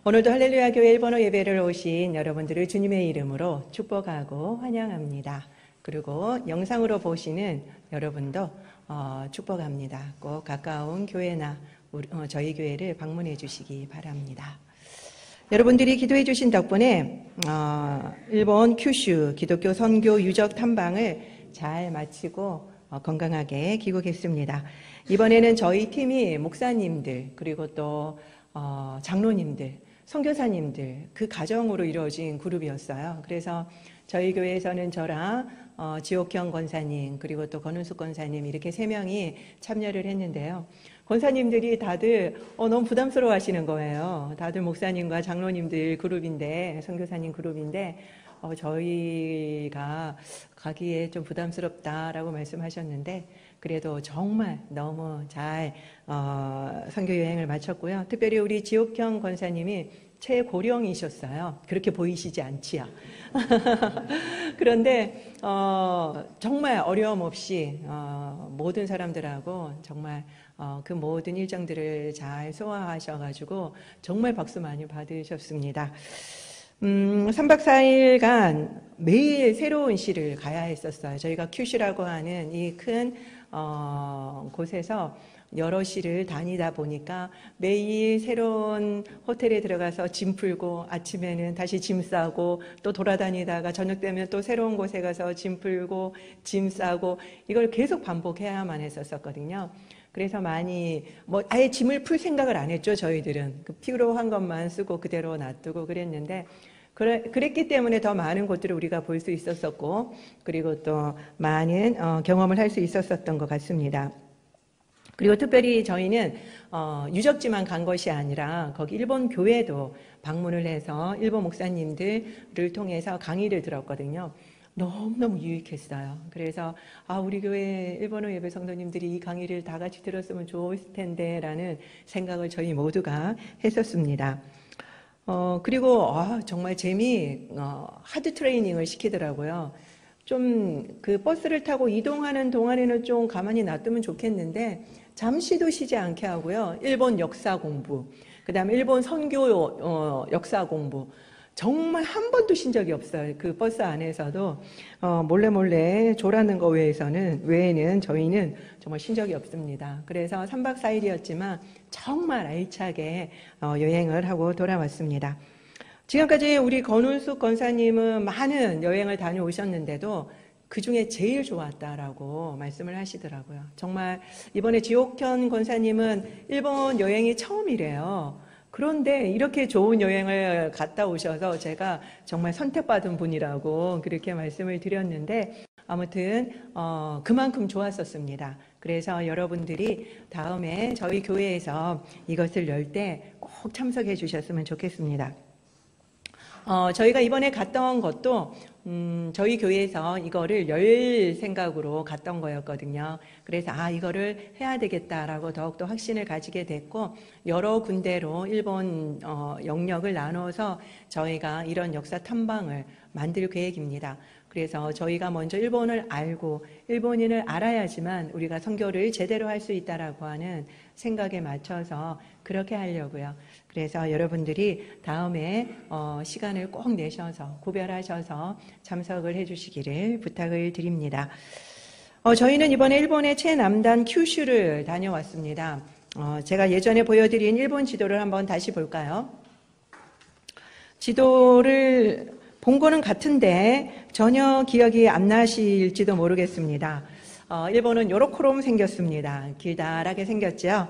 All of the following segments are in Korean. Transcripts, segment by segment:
오늘도 할렐루야 교회 일본어 예배를 오신 여러분들을 주님의 이름으로 축복하고 환영합니다. 그리고 영상으로 보시는 여러분도 축복합니다. 꼭 가까운 교회나 저희 교회를 방문해 주시기 바랍니다. 여러분들이 기도해 주신 덕분에 일본 큐슈 기독교 선교 유적 탐방을 잘 마치고 건강하게 귀국했습니다. 이번에는 저희 팀이 목사님들 그리고 또 장로님들, 선교사님들 그 가정으로 이루어진 그룹이었어요. 그래서 저희 교회에서는 저랑 지옥형 권사님 그리고 또 권은숙 권사님 이렇게 3명이 참여를 했는데요. 권사님들이 다들 너무 부담스러워 하시는 거예요. 다들 목사님과 장로님들 그룹인데, 선교사님 그룹인데 저희가 가기에 좀 부담스럽다라고 말씀하셨는데 그래도 정말 너무 잘 선교 여행을 마쳤고요. 특별히 우리 지옥형 권사님이 최고령이셨어요. 그렇게 보이시지 않지요. 그런데 정말 어려움 없이 모든 사람들하고 정말 그 모든 일정들을 잘 소화하셔가지고 정말 박수 많이 받으셨습니다. 3박 4일간 매일 새로운 시를 가야 했었어요. 저희가 큐시라고 하는 이 큰 곳에서 여러 시를 다니다 보니까 매일 새로운 호텔에 들어가서 짐 풀고 아침에는 다시 짐 싸고 또 돌아다니다가 저녁 되면 또 새로운 곳에 가서 짐 풀고 짐 싸고 이걸 계속 반복해야만 했었거든요. 그래서 많이 아예 짐을 풀 생각을 안 했죠. 저희들은 그 필요한 것만 쓰고 그대로 놔두고 그랬는데 그랬기 때문에 더 많은 곳들을 우리가 볼 수 있었었고 그리고 또 많은 경험을 할 수 있었었던 것 같습니다. 그리고 특별히 저희는 유적지만 간 것이 아니라 거기 일본 교회도 방문을 해서 일본 목사님들을 통해서 강의를 들었거든요. 너무너무 유익했어요. 그래서 우리 교회 일본어 예배 성도님들이 이 강의를 다 같이 들었으면 좋을 텐데 라는 생각을 저희 모두가 했었습니다. 그리고 정말 하드 트레이닝을 시키더라고요. 좀 그 버스를 타고 이동하는 동안에는 좀 가만히 놔두면 좋겠는데 잠시도 쉬지 않게 하고요. 일본 역사 공부, 그 다음에 일본 선교 역사 공부 정말 한 번도 쉰 적이 없어요. 그 버스 안에서도 몰래 졸았는 거 외에는 저희는 정말 쉰 적이 없습니다. 그래서 3박 4일이었지만 정말 알차게 여행을 하고 돌아왔습니다. 지금까지 우리 권은숙 권사님은 많은 여행을 다녀오셨는데도 그 중에 제일 좋았다라고 말씀을 하시더라고요. 정말 이번에 지옥현 권사님은 일본 여행이 처음이래요. 그런데 이렇게 좋은 여행을 갔다 오셔서 제가 정말 선택받은 분이라고 그렇게 말씀을 드렸는데 아무튼 그만큼 좋았었습니다. 그래서 여러분들이 다음에 저희 교회에서 이것을 열 때 꼭 참석해 주셨으면 좋겠습니다. 저희가 이번에 갔던 것도 저희 교회에서 이거를 열 생각으로 갔던 거였거든요. 그래서 이거를 해야 되겠다라고 더욱더 확신을 가지게 됐고 여러 군데로 일본 영역을 나눠서 저희가 이런 역사 탐방을 만들 계획입니다. 그래서 저희가 먼저 일본을 알고 일본인을 알아야지만 우리가 선교를 제대로 할 수 있다라고 하는 생각에 맞춰서 그렇게 하려고요. 그래서 여러분들이 다음에 시간을 꼭 내셔서 구별하셔서 참석을 해주시기를 부탁을 드립니다. 저희는 이번에 일본의 최남단 큐슈를 다녀왔습니다. 제가 예전에 보여드린 일본 지도를 한번 다시 볼까요? 지도를 본 거는 같은데 전혀 기억이 안 나실지도 모르겠습니다. 일본은 요렇게롬 생겼습니다. 길다랗게 생겼죠.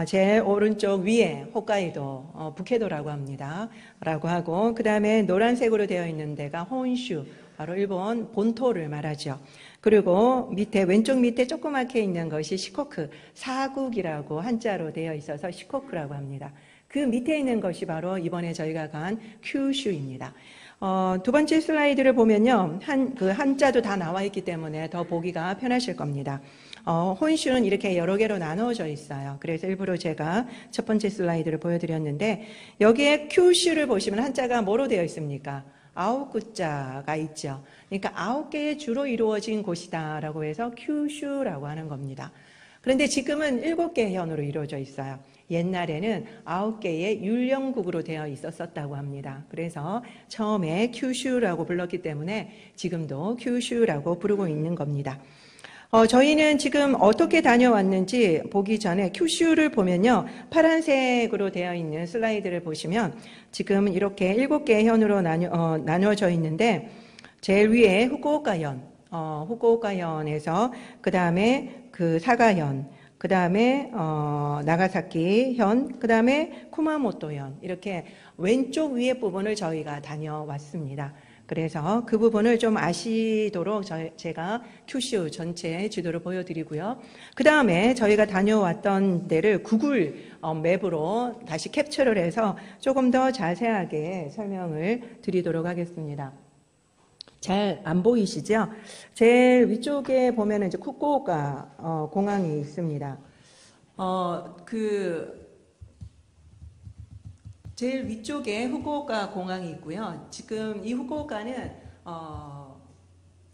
제 오른쪽 위에 홋카이도, 북해도라고 합니다. 라고 하고 그 다음에 노란색으로 되어 있는 데가 혼슈, 바로 일본 본토를 말하죠. 그리고 왼쪽 밑에 조그맣게 있는 것이 시코쿠, 사국이라고 한자로 되어 있어서 시코쿠라고 합니다. 그 밑에 있는 것이 바로 이번에 저희가 간 큐슈입니다. 두 번째 슬라이드를 보면요. 한자도 다 나와 있기 때문에 더 보기가 편하실 겁니다. 혼슈는 이렇게 여러 개로 나누어져 있어요. 그래서 일부러 제가 첫 번째 슬라이드를 보여드렸는데 여기에 큐슈를 보시면 한자가 뭐로 되어 있습니까? 9구자가 있죠. 그러니까 9개의 주로 이루어진 곳이다라고 해서 큐슈라고 하는 겁니다. 그런데 지금은 7개의 현으로 이루어져 있어요. 옛날에는 9개의 율령국으로 되어 있었다고 합니다. 그래서 처음에 큐슈라고 불렀기 때문에 지금도 큐슈라고 부르고 있는 겁니다. 저희는 지금 어떻게 다녀왔는지 보기 전에 큐슈를 보면요. 파란색으로 되어 있는 슬라이드를 보시면 지금 이렇게 7개의 현으로 나뉘어져 있는데 제일 위에 후쿠오카현, 후쿠오카현에서 그 다음에 그 사가현, 그 다음에 나가사키현, 그 다음에 쿠마모토현 이렇게 왼쪽 위에 부분을 저희가 다녀왔습니다. 그래서 그 부분을 좀 아시도록 제가 큐슈 전체 지도를 보여드리고요. 그 다음에 저희가 다녀왔던 데를 구글 맵으로 다시 캡처를 해서 조금 더 자세하게 설명을 드리도록 하겠습니다. 잘 안 보이시죠? 제일 위쪽에 보면 이제 후쿠오카 공항이 있습니다. 제일 위쪽에 후쿠오카 공항이 있고요. 지금 이 후쿠오카는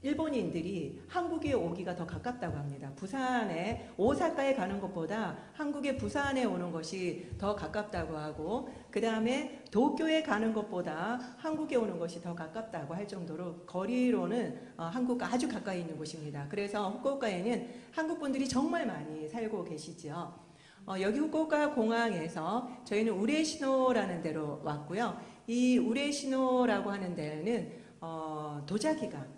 일본인들이 한국에 오기가 더 가깝다고 합니다. 부산에 오사카에 가는 것보다 한국의 부산에 오는 것이 더 가깝다고 하고 그 다음에 도쿄에 가는 것보다 한국에 오는 것이 더 가깝다고 할 정도로 거리로는 한국과 아주 가까이 있는 곳입니다. 그래서 후쿠오카에는 한국 분들이 정말 많이 살고 계시죠. 여기 후쿠오카 공항에서 저희는 우레시노라는 데로 왔고요. 이 우레시노라고 하는 데는 도자기가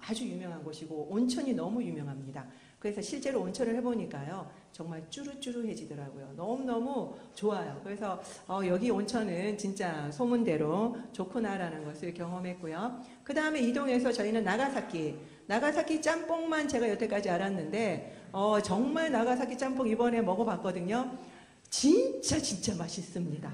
아주 유명한 곳이고 온천이 너무 유명합니다. 그래서 실제로 온천을 해보니까요. 정말 쭈루쭈루해지더라고요. 너무너무 좋아요. 그래서 여기 온천은 진짜 소문대로 좋구나라는 것을 경험했고요. 그 다음에 이동해서 저희는 나가사키 짬뽕만 제가 여태까지 알았는데 정말 나가사키 짬뽕 이번에 먹어봤거든요. 진짜 맛있습니다.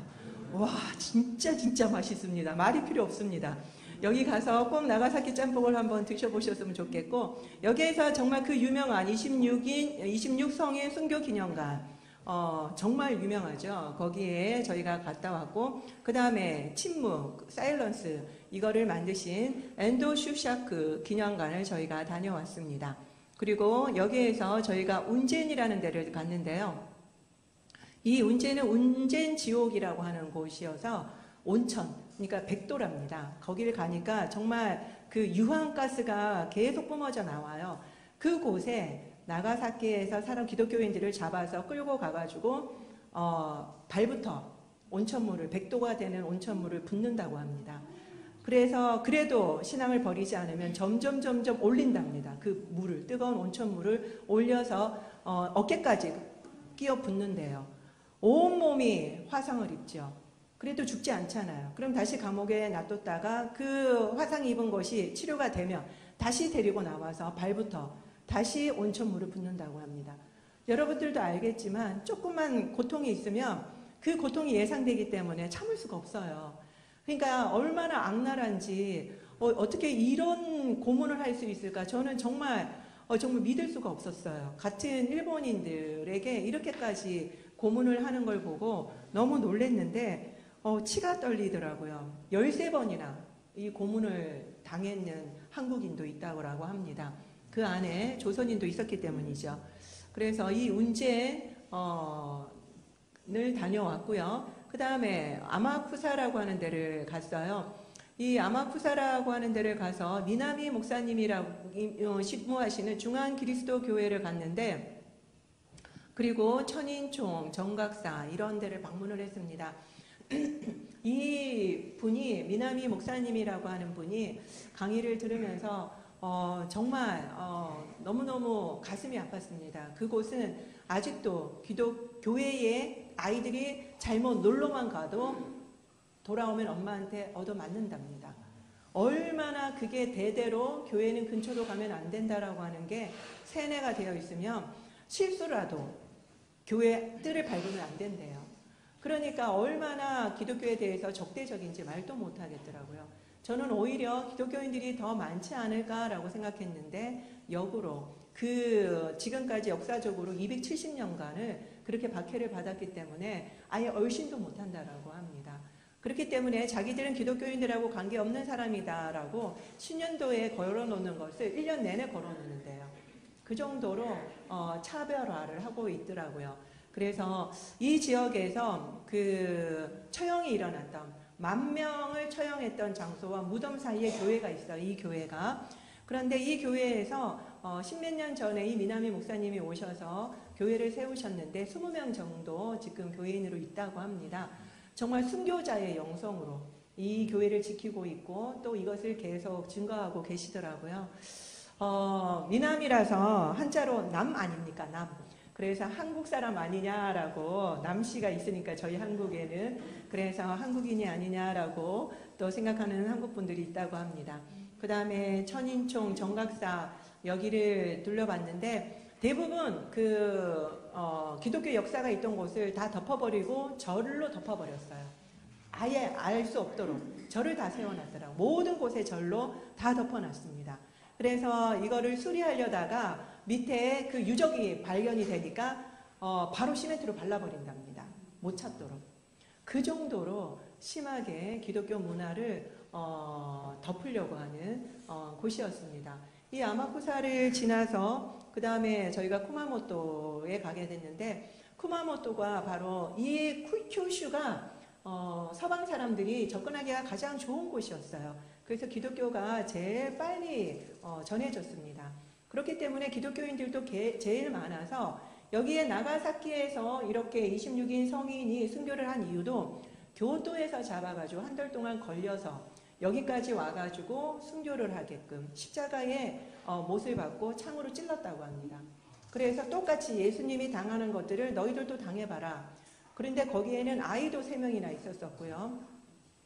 와 진짜 맛있습니다. 말이 필요 없습니다. 여기 가서 꼭 나가사키 짬뽕을 한번 드셔보셨으면 좋겠고 여기에서 정말 그 유명한 26성인 순교기념관 정말 유명하죠. 거기에 저희가 갔다 왔고 그 다음에 침묵, 사일런스 이거를 만드신 엔도 슈샤크 기념관을 저희가 다녀왔습니다. 그리고 여기에서 저희가 운젠이라는 데를 갔는데요. 이 운젠은 운젠 지옥이라고 하는 곳이어서 온천, 그러니까 백도랍니다. 거기를 가니까 정말 그 유황가스가 계속 뿜어져 나와요. 그곳에 나가사키에서 사람 기독교인들을 잡아서 끌고 가가지고 발부터 온천물을 100도가 되는 온천물을 붓는다고 합니다. 그래서 그래도 신앙을 버리지 않으면 점점 올린답니다. 그 물을 뜨거운 온천물을 올려서 어깨까지 끼어 붓는데요. 온몸이 화상을 입죠. 그래도 죽지 않잖아요. 그럼 다시 감옥에 놔뒀다가 그 화상 입은 것이 치료가 되면 다시 데리고 나와서 발부터 다시 온천물을 붓는다고 합니다. 여러분들도 알겠지만 조금만 고통이 있으면 그 고통이 예상되기 때문에 참을 수가 없어요. 그러니까 얼마나 악랄한지 어떻게 이런 고문을 할 수 있을까? 저는 정말 믿을 수가 없었어요. 같은 일본인들에게 이렇게까지 고문을 하는 걸 보고 너무 놀랐는데 치가 떨리더라고요. 13번이나 이 고문을 당했는 한국인도 있다고 합니다. 그 안에 조선인도 있었기 때문이죠. 그래서 이 운젠을 다녀왔고요. 그 다음에 아마쿠사라고 하는 데를 갔어요. 이 아마쿠사라고 하는 데를 가서 미나미 목사님이라고 식무하시는 중앙 그리스도 교회를 갔는데 그리고 천인총, 정각사 이런 데를 방문을 했습니다. 이 분이 미나미 목사님이라고 하는 분이 강의를 들으면서 정말 너무너무 가슴이 아팠습니다. 그곳은 아직도 교회에 아이들이 잘못 놀러만 가도 돌아오면 엄마한테 얻어맞는답니다. 얼마나 그게 대대로 교회는 근처로 가면 안 된다라고 하는 게 세뇌가 되어 있으면 실수라도 교회 뜰을 밟으면 안 된대요. 그러니까 얼마나 기독교에 대해서 적대적인지 말도 못하겠더라고요. 저는 오히려 기독교인들이 더 많지 않을까라고 생각했는데 역으로 지금까지 역사적으로 270년간을 그렇게 박해를 받았기 때문에 아예 얼씬도 못한다라고 합니다. 그렇기 때문에 자기들은 기독교인들하고 관계없는 사람이다라고 신년도에 걸어놓는 것을 1년 내내 걸어놓는데요. 그 정도로 차별화를 하고 있더라고요. 그래서 이 지역에서 그 처형이 일어났던 10,000명을 처형했던 장소와 무덤 사이에 교회가 있어요. 이 교회가. 그런데 이 교회에서 10몇 년 전에 이 미나미 목사님이 오셔서 교회를 세우셨는데 20명 정도 지금 교회인으로 있다고 합니다. 정말 순교자의 영성으로 이 교회를 지키고 있고 또 이것을 계속 증거하고 계시더라고요. 미남이라서 한자로 남 아닙니까? 남. 그래서 한국 사람 아니냐라고, 남씨가 있으니까 저희 한국에는, 그래서 한국인이 아니냐라고 또 생각하는 한국 분들이 있다고 합니다. 그 다음에 천인총, 정각사 여기를 둘러봤는데 대부분 기독교 역사가 있던 곳을 다 덮어버리고 절로 덮어버렸어요. 아예 알 수 없도록 절을 다 세워놨더라고요. 모든 곳에 절로 다 덮어놨습니다. 그래서 이거를 수리하려다가 밑에 그 유적이 발견이 되니까 바로 시멘트로 발라버린답니다. 못 찾도록. 그 정도로 심하게 기독교 문화를 덮으려고 하는 곳이었습니다. 이 아마쿠사를 지나서 그 다음에 저희가 쿠마모토에 가게 됐는데, 쿠마모토가 바로 이 큐슈가 서방 사람들이 접근하기가 가장 좋은 곳이었어요. 그래서 기독교가 제일 빨리 전해졌습니다. 그렇기 때문에 기독교인들도 제일 많아서 여기에 나가사키에서 이렇게 26인 성인이 순교를 한 이유도 교토에서 잡아가지고 한 달 동안 걸려서 여기까지 와가지고 순교를 하게끔 십자가에 못을 받고 창으로 찔렀다고 합니다. 그래서 똑같이 예수님이 당하는 것들을 너희들도 당해봐라. 그런데 거기에는 아이도 3명이나 있었었고요.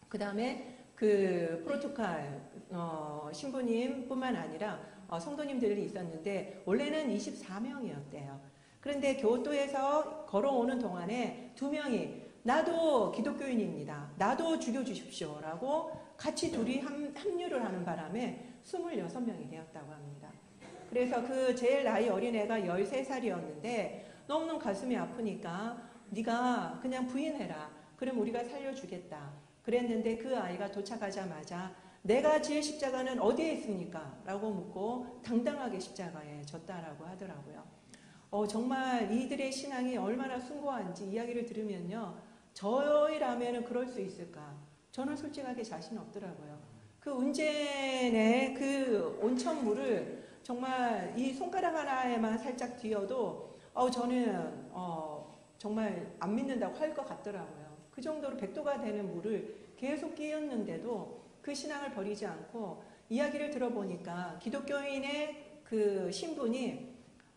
그 다음에 그 프로토칼 신부님 뿐만 아니라 성도님들이 있었는데 원래는 24명이었대요. 그런데 교토에서 걸어오는 동안에 2명이 나도 기독교인입니다. 나도 죽여주십시오 라고 같이 둘이 합류를 하는 바람에 26명이 되었다고 합니다. 그래서 그 제일 나이 어린애가 13살이었는데 너무너무 가슴이 아프니까 네가 그냥 부인해라. 그럼 우리가 살려주겠다. 그랬는데 그 아이가 도착하자마자 내가 질 십자가는 어디에 있습니까? 라고 묻고 당당하게 십자가에 졌다라고 하더라고요. 정말 이들의 신앙이 얼마나 숭고한지 이야기를 들으면요. 저희라면 그럴 수 있을까? 저는 솔직하게 자신 없더라고요. 그 운젠의 그 온천물을 정말 이 손가락 하나에만 살짝 뒤어도 저는 정말 안 믿는다고 할 것 같더라고요. 그 정도로 100도가 되는 물을 계속 끼얹는데도 그 신앙을 버리지 않고, 이야기를 들어보니까 기독교인의 그 신분이,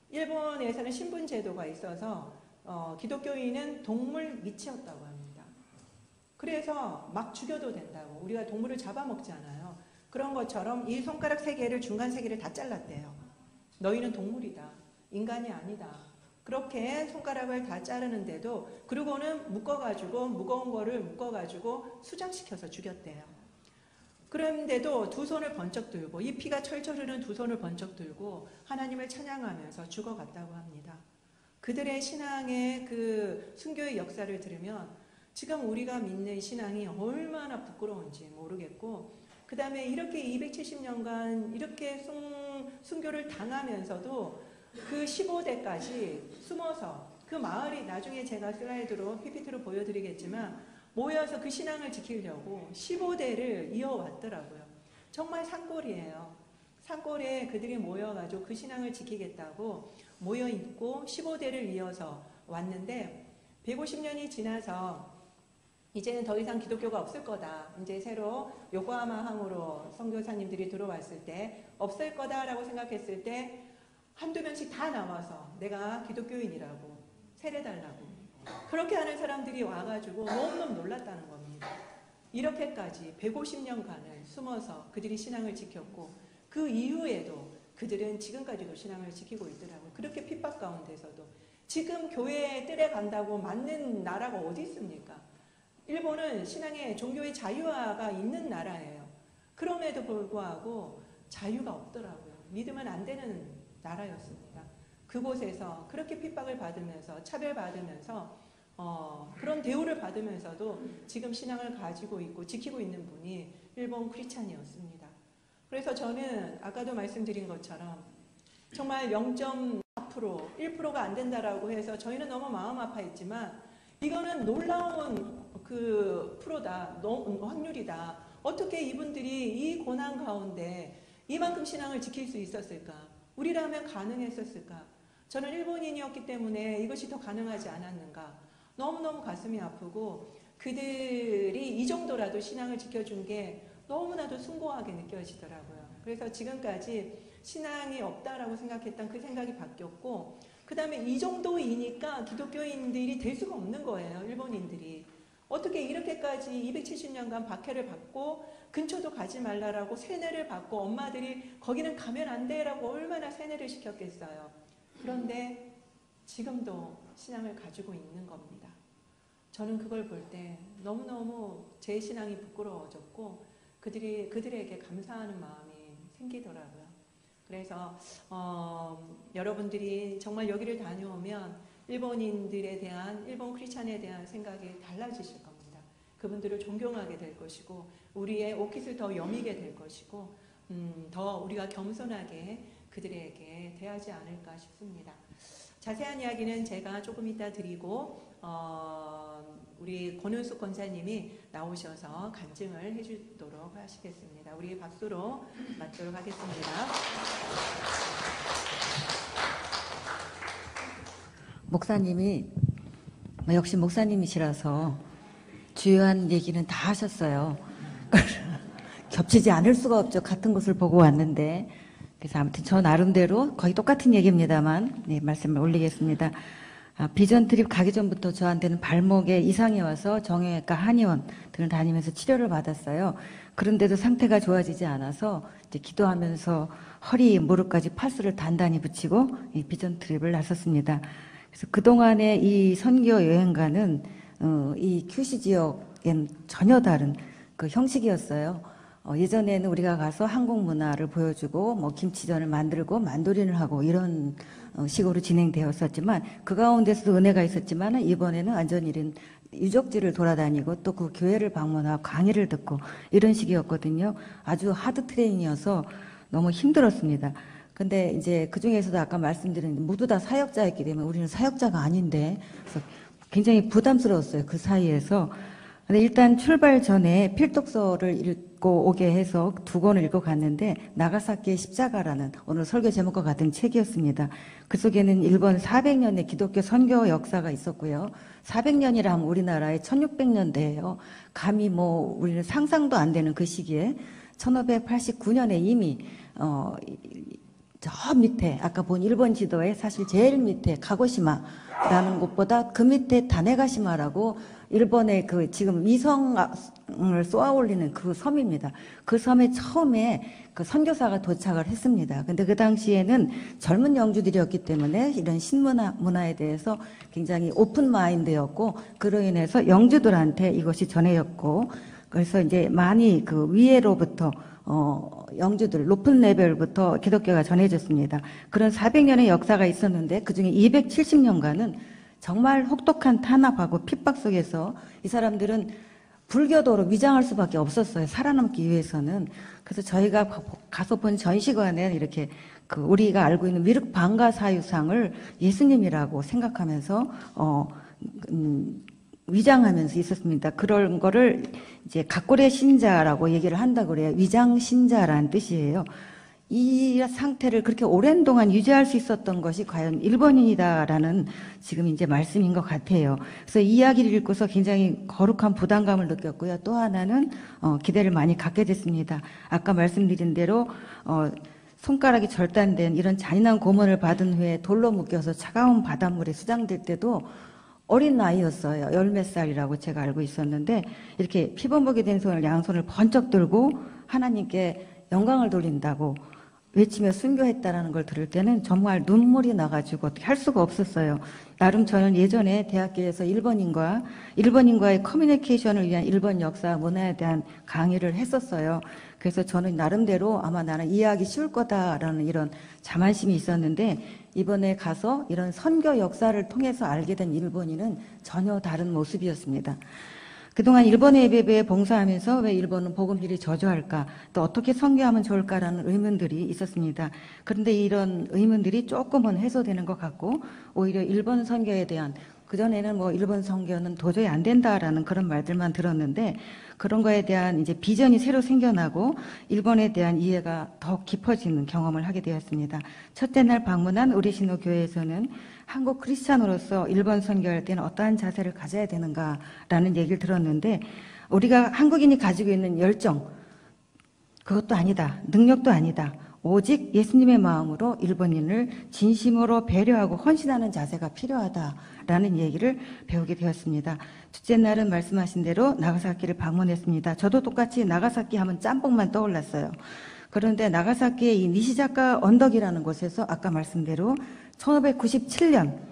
일본에서는 신분 제도가 있어서 기독교인은 동물 미치였다고 합니다. 그래서 막 죽여도 된다고. 우리가 동물을 잡아먹잖아요. 그런 것처럼 이 손가락 3개를, 중간 3개를 다 잘랐대요. 너희는 동물이다. 인간이 아니다. 그렇게 손가락을 다 자르는데도, 그리고는 묶어가지고 무거운 거를 묶어가지고 수장시켜서 죽였대요. 그런데도 2 손을 번쩍 들고, 이 피가 철철 흐르는 2 손을 번쩍 들고 하나님을 찬양하면서 죽어갔다고 합니다. 그들의 신앙의 그 순교의 역사를 들으면 지금 우리가 믿는 신앙이 얼마나 부끄러운지 모르겠고, 그 다음에 이렇게 270년간 이렇게 순교를 당하면서도 그 15대까지 숨어서, 그 마을이 나중에 제가 슬라이드로 PPT로 보여드리겠지만 모여서 그 신앙을 지키려고 15대를 이어왔더라고요. 정말 산골이에요. 산골에 그들이 모여가지고 그 신앙을 지키겠다고 모여있고 15대를 이어서 왔는데, 150년이 지나서 이제는 더 이상 기독교가 없을 거다. 이제 새로 요코하마항으로 선교사님들이 들어왔을 때 없을 거다라고 생각했을 때 1~2명씩 다 나와서 내가 기독교인이라고 세례달라고 그렇게 하는 사람들이 와가지고 너무너무 놀랐다는 겁니다. 이렇게까지 150년간을 숨어서 그들이 신앙을 지켰고, 그 이후에도 그들은 지금까지도 신앙을 지키고 있더라고요. 그렇게 핍박 가운데서도. 지금 교회에 뜰에 간다고 맞는 나라가 어디 있습니까? 일본은 신앙의 종교의 자유화가 있는 나라예요. 그럼에도 불구하고 자유가 없더라고요. 믿으면 안 되는 나라였습니다. 그곳에서 그렇게 핍박을 받으면서 차별받으면서 그런 대우를 받으면서도 지금 신앙을 가지고 있고 지키고 있는 분이 일본 크리스찬이었습니다. 그래서 저는 아까도 말씀드린 것처럼 정말 0.4% 4%, 1%가 안 된다라고 해서 저희는 너무 마음 아파했지만 이거는 놀라운 그 프로다, 확률이다. 어떻게 이분들이 이 고난 가운데 이만큼 신앙을 지킬 수 있었을까? 우리라면 가능했었을까? 저는 일본인이었기 때문에 이것이 더 가능하지 않았는가? 너무너무 가슴이 아프고 그들이 이 정도라도 신앙을 지켜준 게 너무나도 숭고하게 느껴지더라고요. 그래서 지금까지 신앙이 없다라고 생각했던 그 생각이 바뀌었고, 그 다음에 이 정도이니까 기독교인들이 될 수가 없는 거예요. 일본인들이. 어떻게 이렇게까지 270년간 박해를 받고 근처도 가지 말라라고 세뇌를 받고 엄마들이 거기는 가면 안 돼라고 얼마나 세뇌를 시켰겠어요. 그런데 지금도 신앙을 가지고 있는 겁니다. 저는 그걸 볼 때 너무너무 제 신앙이 부끄러워졌고 그들에게 감사하는 마음이 생기더라고요. 그래서 여러분들이 정말 여기를 다녀오면 일본인들에 대한, 일본 크리스찬에 대한 생각이 달라지실 겁니다. 그분들을 존경하게 될 것이고 우리의 옷깃을 더 여미게 될 것이고 더 우리가 겸손하게 그들에게 대하지 않을까 싶습니다. 자세한 이야기는 제가 조금 이따 드리고 우리 권은숙 권사님이 나오셔서 간증을 해주도록 하시겠습니다. 우리 박수로 맞도록 하겠습니다. 목사님이 역시 목사님이시라서 주요한 얘기는 다 하셨어요. 겹치지 않을 수가 없죠. 같은 곳을 보고 왔는데. 그래서 아무튼 저 나름대로 거의 똑같은 얘기입니다만 말씀을 올리겠습니다. 비전 트립 가기 전부터 저한테는 발목에 이상이 와서 정형외과 한의원 등을 다니면서 치료를 받았어요. 그런데도 상태가 좋아지지 않아서 이제 기도하면서 허리, 무릎까지 파스를 단단히 붙이고 이 비전 트립을 나섰습니다. 그래서 그동안의 이 선교 여행가는 이 QC 지역엔 전혀 다른 그 형식이었어요. 예전에는 우리가 가서 한국 문화를 보여주고 뭐 김치전을 만들고 만도린을 하고 이런 식으로 진행되었었지만 그 가운데서도 은혜가 있었지만 이번에는 완전히 이런 유적지를 돌아다니고 또 그 교회를 방문하고 강의를 듣고 이런 식이었거든요. 아주 하드 트레이닝이어서 너무 힘들었습니다. 근데 이제 그 중에서도 아까 말씀드린 모두 다 사역자였기 때문에 우리는 사역자가 아닌데 그래서 굉장히 부담스러웠어요. 그 사이에서. 근데 일단 출발 전에 필독서를 읽고 오게 해서 2권을 읽고 갔는데 나가사키의 십자가라는 오늘 설교 제목과 같은 책이었습니다. 그 속에는 일본 400년의 기독교 선교 역사가 있었고요. 400년이라 하면 우리나라의 1600년대예요. 감히 뭐 우리는 상상도 안 되는 그 시기에 1589년에 이미 저 밑에 아까 본 일본 지도에 사실 제일 밑에 가고시마라는 곳보다 그 밑에 다네가시마라고 일본의 그 지금 위성을 쏘아 올리는 그 섬입니다. 그 섬에 처음에 그 선교사가 도착을 했습니다. 근데 그 당시에는 젊은 영주들이었기 때문에 이런 신문화에 대해서 굉장히 오픈 마인드였고 그로 인해서 영주들한테 이것이 전해졌고 그래서 이제 많이 그 위에로부터 영주들 높은 레벨부터 기독교가 전해졌습니다. 그런 400년의 역사가 있었는데 그중에 270년간은 정말 혹독한 탄압하고 핍박 속에서 이 사람들은 불교도로 위장할 수밖에 없었어요. 살아남기 위해서는. 그래서 저희가 가서 본 전시관에 이렇게 그 우리가 알고 있는 미륵 방가 사유상을 예수님이라고 생각하면서 위장하면서 있었습니다. 그런 거를 이제 각고의 신자라고 얘기를 한다고 그래요. 위장 신자라는 뜻이에요. 이 상태를 그렇게 오랜 동안 유지할 수 있었던 것이 과연 일본인이다라는 지금 이제 말씀인 것 같아요. 그래서 이 이야기를 읽고서 굉장히 거룩한 부담감을 느꼈고요. 또 하나는 기대를 많이 갖게 됐습니다. 아까 말씀드린 대로 손가락이 절단된 이런 잔인한 고문을 받은 후에 돌로 묶여서 차가운 바닷물에 수장될 때도 어린 나이였어요. 10몇 살이라고 제가 알고 있었는데 이렇게 피범벅이 된 손을 양손을 번쩍 들고 하나님께 영광을 돌린다고 외치며 순교했다라는 걸 들을 때는 정말 눈물이 나가지고 어떻게 할 수가 없었어요. 나름 저는 예전에 대학교에서 일본인과의 커뮤니케이션을 위한 일본 역사 문화에 대한 강의를 했었어요. 그래서 저는 나름대로 아마 나는 이해하기 쉬울 거다라는 이런 자만심이 있었는데 이번에 가서 이런 선교 역사를 통해서 알게 된 일본인은 전혀 다른 모습이었습니다. 그동안 일본 예배에 봉사하면서 왜 일본은 복음질이 저조할까? 또 어떻게 선교하면 좋을까라는 의문들이 있었습니다. 그런데 이런 의문들이 조금은 해소되는 것 같고 오히려 일본 선교에 대한 그전에는 뭐 일본 선교는 도저히 안 된다라는 그런 말들만 들었는데 그런 거에 대한 이제 비전이 새로 생겨나고 일본에 대한 이해가 더 깊어지는 경험을 하게 되었습니다. 첫째 날 방문한 우리 신호교회에서는 한국 크리스찬으로서 일본 선교할 때는 어떠한 자세를 가져야 되는가라는 얘기를 들었는데 우리가 한국인이 가지고 있는 열정 그것도 아니다. 능력도 아니다. 오직 예수님의 마음으로 일본인을 진심으로 배려하고 헌신하는 자세가 필요하다라는 얘기를 배우게 되었습니다. 둘째 날은 말씀하신 대로 나가사키를 방문했습니다. 저도 똑같이 나가사키 하면 짬뽕만 떠올랐어요. 그런데 나가사키의 이 니시자카 언덕이라는 곳에서 아까 말씀대로 1597년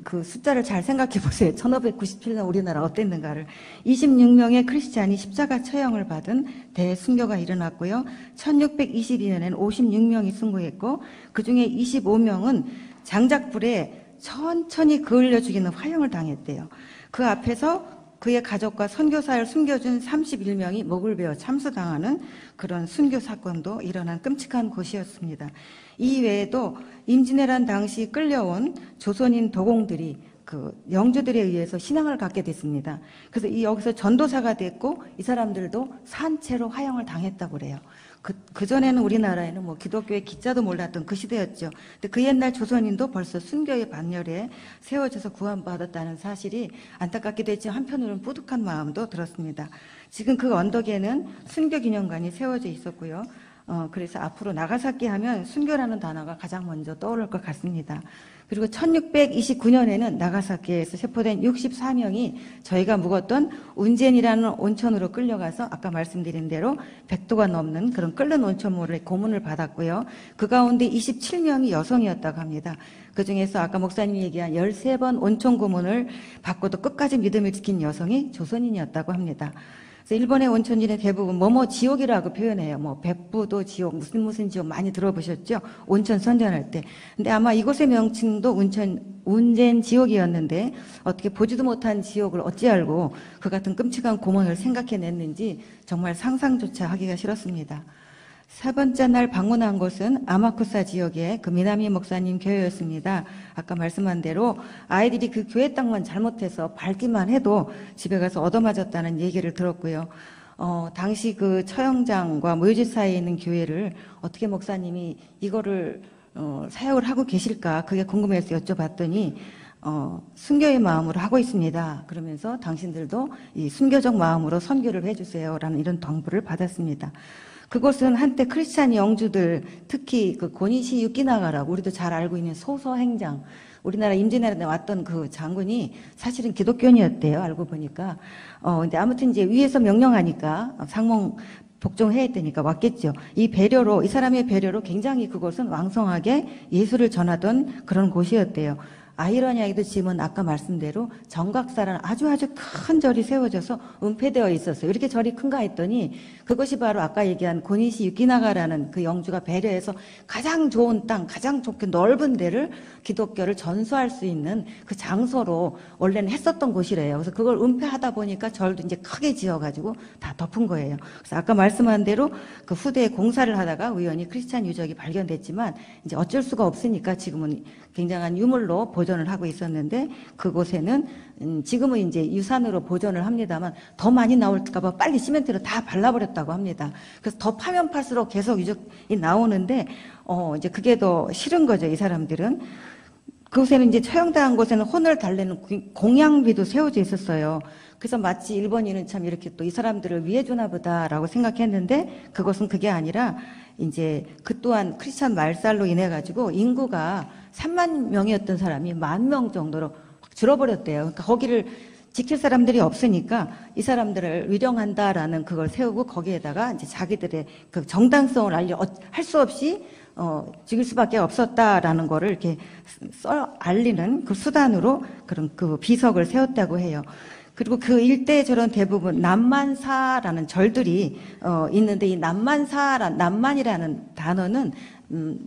그 숫자를 잘 생각해 보세요. 1597년 우리나라 어땠는가를. 26명의 크리스찬이 십자가 처형을 받은 대순교가 일어났고요. 1622년에는 56명이 순교했고 그 중에 25명은 장작불에 천천히 그을려 죽이는 화형을 당했대요. 그 앞에서 그의 가족과 선교사를 숨겨준 31명이 목을 베어 참수당하는 그런 순교 사건도 일어난 끔찍한 곳이었습니다. 이 외에도 임진왜란 당시 끌려온 조선인 도공들이 그 영주들에 의해서 신앙을 갖게 됐습니다. 그래서 여기서 전도사가 됐고 이 사람들도 산채로 화형을 당했다고 그래요. 그전에는 우리나라에는 뭐 기독교의 기자도 몰랐던 그 시대였죠. 근데 그 옛날 조선인도 벌써 순교의 반열에 세워져서 구원받았다는 사실이 안타깝기도 했지만 한편으로는 뿌듯한 마음도 들었습니다. 지금 그 언덕에는 순교기념관이 세워져 있었고요. 그래서 앞으로 나가사키 하면 순교라는 단어가 가장 먼저 떠오를 것 같습니다. 그리고 1629년에는 나가사키에서 체포된 64명이 저희가 묵었던 운젠이라는 온천으로 끌려가서 아까 말씀드린 대로 100도가 넘는 그런 끓는 온천물의 고문을 받았고요. 그 가운데 27명이 여성이었다고 합니다. 그 중에서 아까 목사님이 얘기한 13번 온천 고문을 받고도 끝까지 믿음을 지킨 여성이 조선인이었다고 합니다. 그래서 일본의 온천지는 대부분 뭐뭐 지옥이라고 표현해요. 뭐 백부도 지옥, 무슨 지옥 많이 들어보셨죠? 온천 선전할 때. 근데 아마 이곳의 명칭도 운젠 지옥이었는데 어떻게 보지도 못한 지옥을 어찌 알고 그 같은 끔찍한 고문을 생각해냈는지 정말 상상조차 하기가 싫었습니다. 세 번째 날 방문한 곳은 아마쿠사 지역의 그 미나미 목사님 교회였습니다. 아까 말씀한 대로 아이들이 그 교회 땅만 잘못해서 밟기만 해도 집에 가서 얻어맞았다는 얘기를 들었고요. 당시 그 처형장과 묘지 사이에 있는 교회를 어떻게 목사님이 이거를 사역을 하고 계실까 그게 궁금해서 여쭤봤더니 순교의 마음으로 하고 있습니다. 그러면서 당신들도 이 순교적 마음으로 선교를 해주세요라는 이런 당부를 받았습니다. 그곳은 한때 크리스찬 영주들 특히 그 고니시 유키나가라고 우리도 잘 알고 있는 소서행장 우리나라 임진왜란에 왔던 그 장군이 사실은 기독교인이었대요. 알고 보니까 근데 아무튼 이제 위에서 명령하니까 상몽 복종해야 되니까 왔겠죠. 이 배려로 이 사람의 배려로 굉장히 그곳은 왕성하게 예수를 전하던 그런 곳이었대요. 아이러니하게도 지금은 아까 말씀대로 정각사라는 아주 큰 절이 세워져서 은폐되어 있었어요. 이렇게 절이 큰가 했더니 그것이 바로 아까 얘기한 고니시 유키나가라는 그 영주가 배려해서 가장 좋은 땅, 가장 좋게 넓은 데를 기독교를 전수할 수 있는 그 장소로 원래는 했었던 곳이래요. 그래서 그걸 은폐하다 보니까 절도 이제 크게 지어가지고 다 덮은 거예요. 그래서 아까 말씀한 대로 그 후대에 공사를 하다가 우연히 크리스찬 유적이 발견됐지만 이제 어쩔 수가 없으니까 지금은 굉장한 유물로 보존을 하고 있었는데 그곳에는 지금은 이제 유산으로 보존을 합니다만 더 많이 나올까봐 빨리 시멘트로 다 발라버렸다고 합니다. 그래서 더 파면 팔수록 계속 유적이 나오는데 이제 그게 더 싫은 거죠. 이 사람들은. 그곳에는 이제 처형당한 곳에는 혼을 달래는 공양비도 세워져 있었어요. 그래서 마치 일본인은 참 이렇게 또 이 사람들을 위해주나 보다라고 생각했는데 그것은 그게 아니라 이제 그 또한 크리스찬 말살로 인해 가지고 인구가 3만 명이었던 사람이 10,000명 정도로 확 줄어버렸대요. 그러니까 거기를 지킬 사람들이 없으니까 이 사람들을 위령한다라는 그걸 세우고 거기에다가 이제 자기들의 그 정당성을 할 수 없이 죽일 수밖에 없었다라는 거를 이렇게 알리는 그 수단으로 그런 그 비석을 세웠다고 해요. 그리고 그 일대에 저런 대부분 남만사라는 절들이 있는데 이 남만이라는 단어는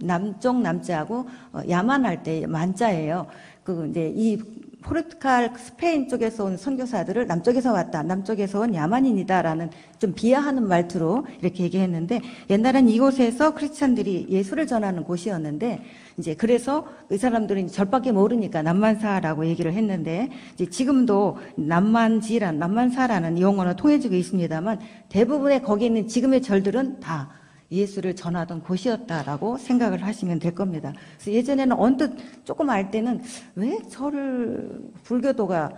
남쪽 남자하고 야만할 때 만자예요. 그 이제 이 포르투갈, 스페인 쪽에서 온 선교사들을 남쪽에서 왔다, 남쪽에서 온 야만인이다라는 좀 비하하는 말투로 이렇게 얘기했는데, 옛날엔 이곳에서 크리스찬들이 예수를 전하는 곳이었는데, 이제 그래서 이 사람들은 절밖에 모르니까 남만사라고 얘기를 했는데, 이제 지금도 남만사라는 용어는 통해지고 있습니다만, 대부분의 거기 있는 지금의 절들은 다 예수를 전하던 곳이었다라고 생각을 하시면 될 겁니다. 그래서 예전에는 언뜻 조금 알 때는 왜 저를 불교도가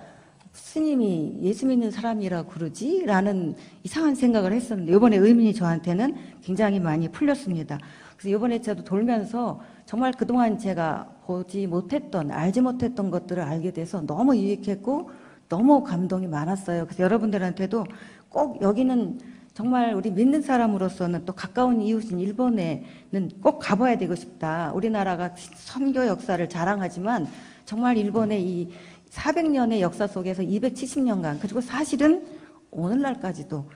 스님이 예수 믿는 사람이라고 그러지? 라는 이상한 생각을 했었는데, 이번에 의문이 저한테는 굉장히 많이 풀렸습니다. 그래서 이번에 저도 돌면서 정말 그동안 제가 보지 못했던, 알지 못했던 것들을 알게 돼서 너무 유익했고 너무 감동이 많았어요. 그래서 여러분들한테도 꼭 여기는 정말 우리 믿는 사람으로서는 또 가까운 이웃인 일본에는 꼭 가봐야 되고 싶다. 우리나라가 선교 역사를 자랑하지만 정말 일본의 이 400년의 역사 속에서 270년간, 그리고 사실은 오늘날까지도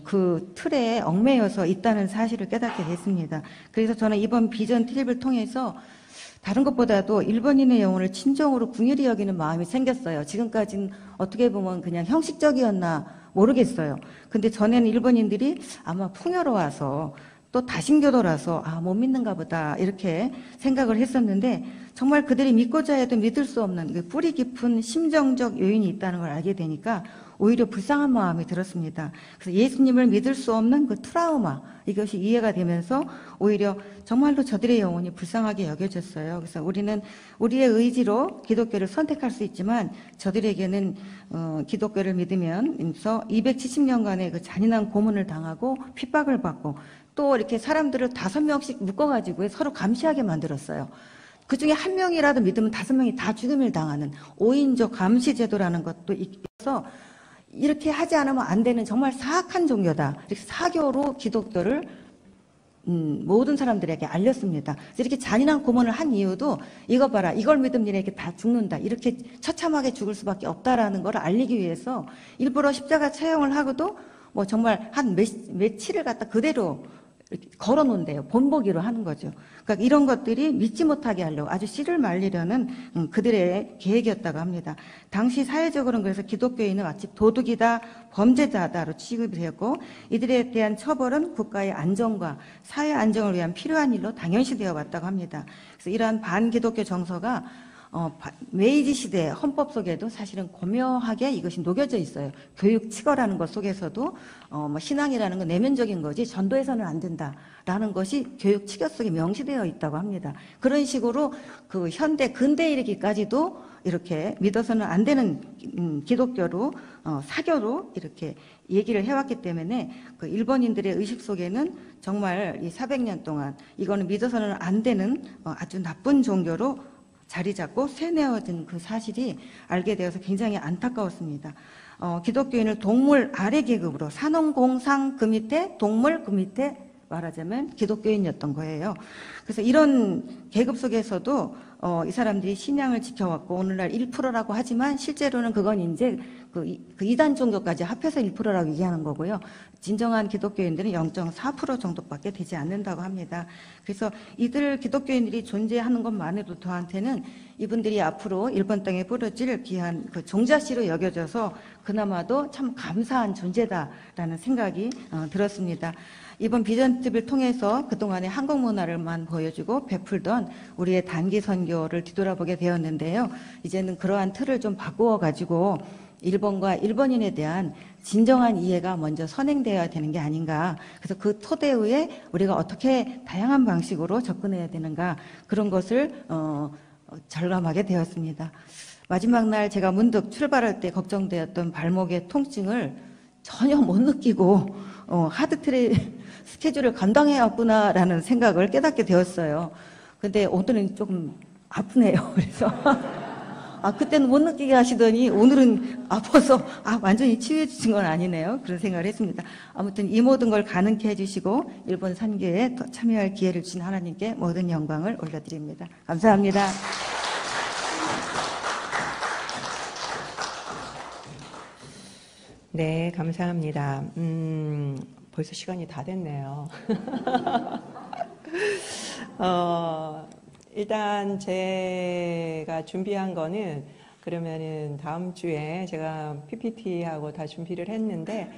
그 틀에 얽매여서 있다는 사실을 깨닫게 됐습니다. 그래서 저는 이번 비전 트립을 통해서 다른 것보다도 일본인의 영혼을 진정으로 궁휼히 여기는 마음이 생겼어요. 지금까지는 어떻게 보면 그냥 형식적이었나 모르겠어요. 근데 전에는 일본인들이 아마 풍요로워서 또 다신교도라서 못 믿는가 보다 이렇게 생각을 했었는데, 정말 그들이 믿고자 해도 믿을 수 없는 그 뿌리 깊은 심정적 요인이 있다는 걸 알게 되니까 오히려 불쌍한 마음이 들었습니다. 그래서 예수님을 믿을 수 없는 그 트라우마, 이것이 이해가 되면서 오히려 정말로 저들의 영혼이 불쌍하게 여겨졌어요. 그래서 우리는 우리의 의지로 기독교를 선택할 수 있지만, 저들에게는 기독교를 믿으면서 270년간의 그 잔인한 고문을 당하고 핍박을 받고, 또 이렇게 사람들을 5명씩 묶어가지고 서로 감시하게 만들었어요. 그 중에 한 명이라도 믿으면 5명이 다 죽음을 당하는 5인조 감시 제도라는 것도 있어서, 이렇게 하지 않으면 안 되는 정말 사악한 종교다. 이렇게 사교로 기독교를 모든 사람들에게 알렸습니다. 그래서 이렇게 잔인한 고문을 한 이유도, 이거 봐라, 이걸 믿으면 니네게 다 죽는다, 이렇게 처참하게 죽을 수밖에 없다라는 걸 알리기 위해서 일부러 십자가 처형을 하고도 뭐 정말 한 며칠을 갖다 그대로 걸어 놓은대요. 본보기로 하는 거죠. 그러니까 이런 것들이 믿지 못하게 하려고 아주 씨를 말리려는 그들의 계획이었다고 합니다. 당시 사회적으로는 그래서 기독교인은 마치 도둑이다, 범죄자다로 취급이 되었고, 이들에 대한 처벌은 국가의 안정과 사회 안정을 위한 필요한 일로 당연시되어 왔다고 합니다. 그래서 이러한 반기독교 정서가 메이지 시대 헌법 속에도 사실은 고묘하게 이것이 녹여져 있어요. 교육 치거라는 것 속에서도 신앙이라는 건 내면적인 거지 전도해서는 안 된다라는 것이 교육 치거 속에 명시되어 있다고 합니다. 그런 식으로 그 현대 근대 이르기까지도 이렇게 믿어서는 안 되는 기독교로 사교로 이렇게 얘기를 해왔기 때문에 그 일본인들의 의식 속에는 정말 이 400년 동안 이거는 믿어서는 안 되는 아주 나쁜 종교로 자리 잡고 쇠뇌어진 그 사실이 알게 되어서 굉장히 안타까웠습니다. 기독교인을 동물 아래 계급으로, 산업공상 그 밑에, 동물 그 밑에 말하자면 기독교인이었던 거예요. 그래서 이런 계급 속에서도 이 사람들이 신앙을 지켜왔고, 오늘날 1%라고 하지만 실제로는 그건 이제 그 이단 종교까지 합해서 1%라고 얘기하는 거고요. 진정한 기독교인들은 0.4% 정도밖에 되지 않는다고 합니다. 그래서 이들 기독교인들이 존재하는 것만으로도 저한테는 이분들이 앞으로 일본 땅에 뿌려질 귀한 그 종자씨로 여겨져서 그나마도 참 감사한 존재다라는 생각이 들었습니다. 이번 비전 TV를 통해서 그동안의 한국 문화를만 보여주고 베풀던 우리의 단기 선교를 뒤돌아보게 되었는데요. 이제는 그러한 틀을 좀 바꾸어 가지고 일본과 일본인에 대한 진정한 이해가 먼저 선행되어야 되는 게 아닌가. 그래서 그 토대 위에 우리가 어떻게 다양한 방식으로 접근해야 되는가, 그런 것을 절감하게 되었습니다. 마지막 날 제가 문득 출발할 때 걱정되었던 발목의 통증을 전혀 못 느끼고 하드트레 스케줄을 감당해왔구나라는 생각을 깨닫게 되었어요. 근데 오늘은 조금 아프네요. 그래서 그때는 못 느끼게 하시더니 오늘은 아파서 완전히 치유해 주신 건 아니네요. 그런 생각을 했습니다. 아무튼 이 모든 걸 가능케 해주시고 일본 선교에 참여할 기회를 주신 하나님께 모든 영광을 올려드립니다. 감사합니다. 네, 감사합니다. 벌써 시간이 다 됐네요. 일단 제가 준비한 거는 그러면은 다음 주에 제가 PPT하고 다 준비를 했는데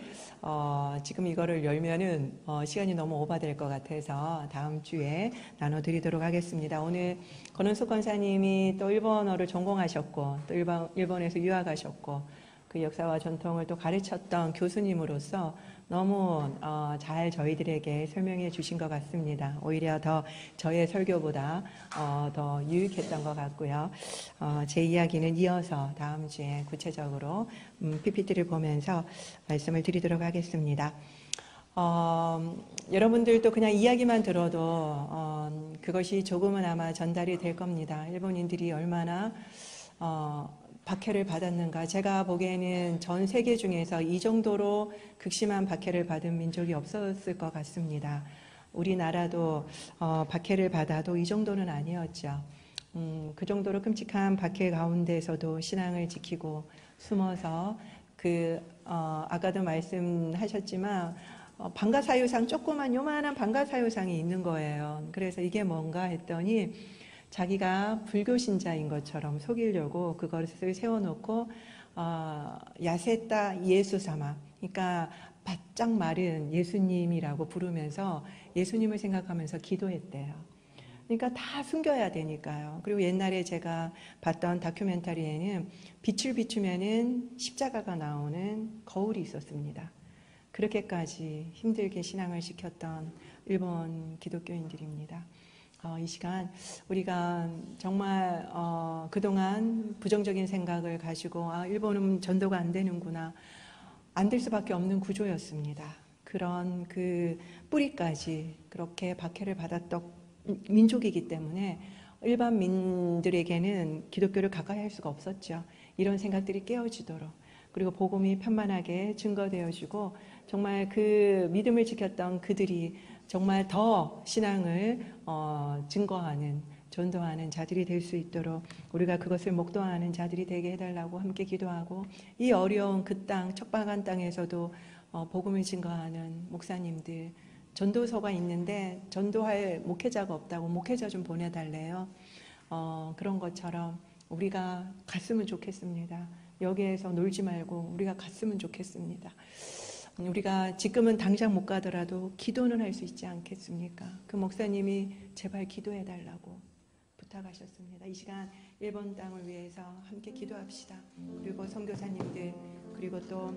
지금 이거를 열면은 시간이 너무 오버될 것 같아서 다음 주에 나눠드리도록 하겠습니다. 오늘 권은숙 권사님이 또 일본어를 전공하셨고 또 일본에서 유학하셨고 그 역사와 전통을 또 가르쳤던 교수님으로서 너무 잘 저희들에게 설명해 주신 것 같습니다. 오히려 더 저의 설교보다 더 유익했던 것 같고요. 제 이야기는 이어서 다음 주에 구체적으로 PPT를 보면서 말씀을 드리도록 하겠습니다. 여러분들도 그냥 이야기만 들어도 그것이 조금은 아마 전달이 될 겁니다. 일본인들이 얼마나 박해를 받았는가. 제가 보기에는 전 세계 중에서 이 정도로 극심한 박해를 받은 민족이 없었을 것 같습니다. 우리나라도 박해를 받아도 이 정도는 아니었죠. 그 정도로 끔찍한 박해 가운데서도 신앙을 지키고 숨어서 아까도 말씀하셨지만 방가사유상 조그만 요만한 방가사유상이 있는 거예요. 그래서 이게 뭔가 했더니 자기가 불교 신자인 것처럼 속이려고 그것을 세워놓고 야세타 예수사마, 그러니까 바짝 마른 예수님이라고 부르면서 예수님을 생각하면서 기도했대요. 그러니까 다 숨겨야 되니까요. 그리고 옛날에 제가 봤던 다큐멘터리에는 빛을 비추면은 십자가가 나오는 거울이 있었습니다. 그렇게까지 힘들게 신앙을 지켰던 일본 기독교인들입니다. 이 시간 우리가 정말 그동안 부정적인 생각을 가지고 일본은 전도가 안 되는구나, 안 될 수밖에 없는 구조였습니다. 그런 그 뿌리까지 그렇게 박해를 받았던 민족이기 때문에 일반 민들에게는 기독교를 가까이 할 수가 없었죠. 이런 생각들이 깨어지도록, 그리고 복음이 편만하게 증거되어지고 정말 그 믿음을 지켰던 그들이 정말 더 신앙을 증거하는, 전도하는 자들이 될 수 있도록 우리가 그것을 목도하는 자들이 되게 해달라고 함께 기도하고, 이 어려운 그 땅, 척박한 땅에서도 복음을 증거하는 목사님들, 전도서가 있는데 전도할 목회자가 없다고 목회자 좀 보내달래요. 그런 것처럼 우리가 갔으면 좋겠습니다. 여기에서 놀지 말고 우리가 갔으면 좋겠습니다. 우리가 지금은 당장 못 가더라도 기도는 할 수 있지 않겠습니까? 그 목사님이 제발 기도해달라고 부탁하셨습니다. 이 시간 일본 땅을 위해서 함께 기도합시다. 그리고 선교사님들, 그리고 또